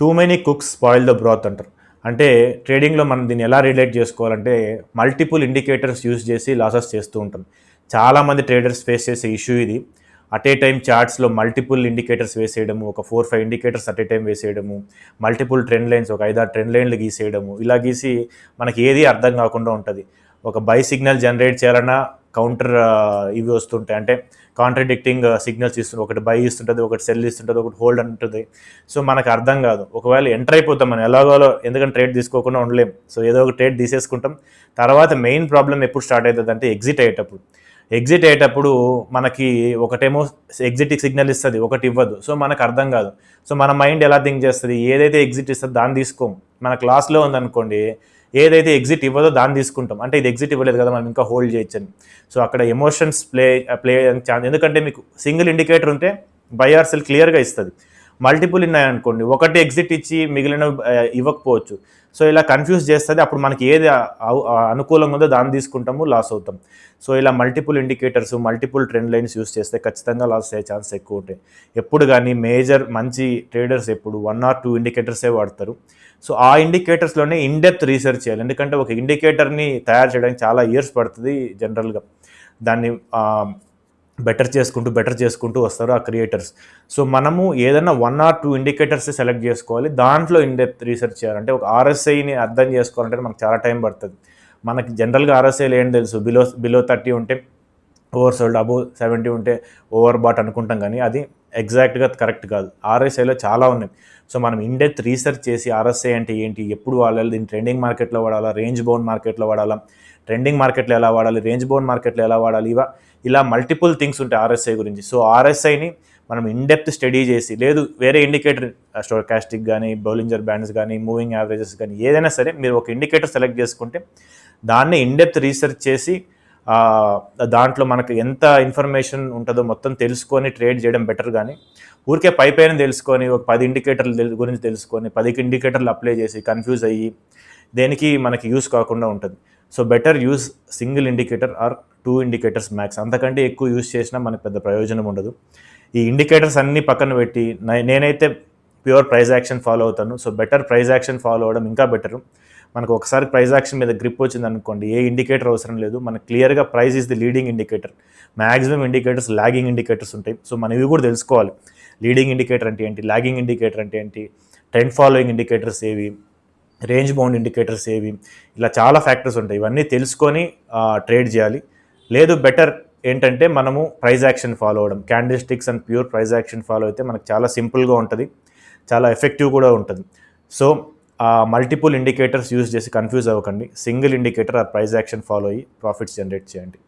Two many cooks spoil the broth అంటారు. అంటే ట్రేడింగ్లో మనం దీన్ని ఎలా రిలేట్ చేసుకోవాలంటే మల్టిపుల్ ఇండికేటర్స్ యూస్ చేసి లాసెస్ చేస్తూ ఉంటాం. చాలామంది ట్రేడర్స్ ఫేస్ చేసే ఇష్యూ ఇది. అట్ ఏ టైం చార్ట్స్లో మల్టిపుల్ ఇండికేటర్స్ వేసేయడము, ఒక 4-5 ఇండికేటర్స్ అట్ ఏ టైం వేసేయడము, మల్టిపుల్ ట్రెండ్ లైన్స్ ఒక 5-6 ట్రెండ్ లైన్లు గీసేయడము, ఇలా గీసి మనకి ఏది అర్థం కాకుండా ఉంటుంది. ఒక బై సిగ్నల్ జనరేట్ చేయాలన్నా కౌంటర్ ఇవి వస్తుంటాయి, అంటే కాంట్రడిక్టింగ్ సిగ్నల్స్ ఇస్తుంది. ఒకటి బై ఇస్తుంటుంది, ఒకటి సెల్ ఇస్తుంటుంది, ఒకటి హోల్డ్ అంటుంది. సో మనకు అర్థం కాదు. ఒకవేళ ఎంటర్ అయిపోతాం మనం ఎలాగోలో, ఎందుకంటే ట్రేడ్ తీసుకోకుండా ఉండలేం. సో ఏదో ఒక ట్రేడ్ తీసేసుకుంటాం. తర్వాత మెయిన్ ప్రాబ్లం ఎప్పుడు స్టార్ట్ అవుతుంది అంటే ఎగ్జిట్ అయ్యేటప్పుడు మనకి ఒకటేమో ఎగ్జిట్ సిగ్నల్ ఇస్తుంది, ఒకటి ఇవ్వదు. సో మనకు అర్థం కాదు. సో మన మైండ్ ఎలా థింక్ చేస్తుంది, ఏదైతే ఎగ్జిట్ ఇస్తుందో దాన్ని తీసుకోం. మన క్లాస్లో ఉందనుకోండి, ఏదైతే ఎగ్జిట్ ఇవ్వదో దాన్ని తీసుకుంటాం. అంటే ఇది ఎగ్జిట్ ఇవ్వలేదు కదా, మనం ఇంకా హోల్డ్ చేయొచ్చని. సో అక్కడ ఎమోషన్స్ ప్లే ఛాన్స్. ఎందుకంటే మీకు సింగిల్ ఇండికేటర్ ఉంటే బై ఆర్ సెల్ క్లియర్గా ఇస్తుంది. మల్టిపుల్ ఉన్నాయనుకోండి, ఒకటి ఎగ్జిట్ ఇచ్చి మిగిలిన ఇవ్వకపోవచ్చు. సో ఇలా కన్ఫ్యూజ్ చేస్తుంది. అప్పుడు మనకి ఏది అనుకూలంగా ఉందో దాన్ని తీసుకుంటాము, లాస్ అవుతాం. సో ఇలా multiple indicators, multiple trend lines use చేస్తే ఖచ్చితంగా లాస్ అయ్యే ఛాన్స్ ఎక్కువ ఉంటాయి. ఎప్పుడు కానీ మంచి ట్రేడర్స్ ఎప్పుడు 1 or 2 ఇండికేటర్సే వాడతారు. సో ఆ ఇండికేటర్స్లోనే ఇన్డెప్త్ రీసెర్చ్ చేయాలి. ఎందుకంటే ఒక ఇండికేటర్ని తయారు చేయడానికి చాలా ఇయర్స్ పడుతుంది జనరల్గా. దాన్ని బెటర్ చేసుకుంటూ వస్తారు ఆ క్రియేటర్స్. సో మనము ఏదైనా 1 or 2 ఇండికేటర్స్ సెలెక్ట్ చేసుకోవాలి. దాంట్లో ఇన్డెప్త్ రీసెర్చ్ చేయాలంటే ఒక ఆర్ఎస్ఐని అర్థం చేసుకోవాలంటే మనకు చాలా టైం పడుతుంది. మనకి జనరల్గా ఆర్ఎస్ఐలు ఏం తెలుసు, బిలో 30 ఉంటే ఓవర్ సోల్డ్, అబోవ్ 70 ఉంటే ఓవర్ బాట్ అనుకుంటాం, కానీ అది ఎగ్జాక్ట్గా కరెక్ట్ కాదు. ఆర్ఎస్ఐలో చాలా ఉన్నాయి. సో మనం ఇన్డెప్త్ రీసెర్చ్ చేసి ఆర్ఎస్ఐ అంటే ఏంటి, ఎప్పుడు వాడాలి, దీన్ని ట్రెండింగ్ మార్కెట్లో వాడాలా, రేంజ్ బౌండ్ మార్కెట్లో వాడాలా, ట్రెండింగ్ మార్కెట్లో ఎలా వాడాలి, రేంజ్ బౌండ్ మార్కెట్లో ఎలా వాడాలి, ఇలా మల్టిపుల్ థింగ్స్ ఉంటాయి ఆర్ఎస్ఐ గురించి. సో ఆర్ఎస్ఐని మనం ఇన్డెప్త్ స్టడీ చేసి, లేదు వేరే ఇండికేటర్ స్టోకాస్టిక్ కానీ, బౌలింజర్ బ్యాండ్స్ కానీ, మూవింగ్ యావరేజెస్ కానీ, ఏదైనా సరే మీరు ఒక ఇండికేటర్ సెలెక్ట్ చేసుకుంటే దాన్ని ఇన్డెప్త్ రీసెర్చ్ చేసి దాంట్లో మనకు ఎంత ఇన్ఫర్మేషన్ ఉంటుందో మొత్తం తెలుసుకొని ట్రేడ్ చేయడం బెటర్. కానీ ఊరికే పైన తెలుసుకొని ఒక 10 ఇండికేటర్ల గురించి తెలుసుకొని 10 ఇండికేటర్లు అప్లై చేసి కన్ఫ్యూజ్ అయ్యి దేనికి మనకి యూస్ కాకుండా ఉంటుంది. So better use single indicator or 2 indicators max. అంతకంటే ఎక్కువ యూస్ చేసినా మనకు పెద్ద ప్రయోజనం ఉండదు. ఈ ఇండికేటర్స్ అన్నీ పక్కన పెట్టి నేనైతే ప్యూర్ ప్రైస్ యాక్షన్ ఫాలో అవుతాను. So better price action follow అవడం ఇంకా బెటరు. మనకు ఒకసారి ప్రైస్ యాక్షన్ మీద గ్రిప్ వచ్చింది అనుకోండి, ఏ ఇండికేటర్ అవసరం లేదు. మనకు క్లియర్గా price is the leading indicator. Maximum indicators lagging indicators ఉంటాయి. సో మనం ఇవి కూడా తెలుసుకోవాలి. లీడింగ్ ఇండికేటర్ అంటే ఏంటి, లాగింగ్ ఇండికేటర్ అంటే ఏంటి, ట్రెండ్ ఫాలోయింగ్ ఇండికేటర్స్ ఏవి, రేంజ్ బౌండ్ ఇండికేటర్స్ ఏవి, ఇలా చాలా ఫ్యాక్టర్స్ ఉంటాయి. ఇవన్నీ తెలుసుకొని ట్రేడ్ చేయాలి. లేదు బెటర్ ఏంటంటే మనము ప్రైస్ యాక్షన్ ఫాలో అవ్వడం. Candle sticks and pure price action follow అయితే మనకు చాలా సింపుల్గా ఉంటుంది, చాలా ఎఫెక్టివ్ కూడా ఉంటుంది. సో మల్టిపుల్ ఇండికేటర్స్ యూస్ చేసి కన్ఫ్యూజ్ అవ్వకండి. సింగిల్ ఇండికేటర్ ఆ ప్రైస్ యాక్షన్ ఫాలో అయ్యి ప్రాఫిట్స్ జనరేట్ చేయండి.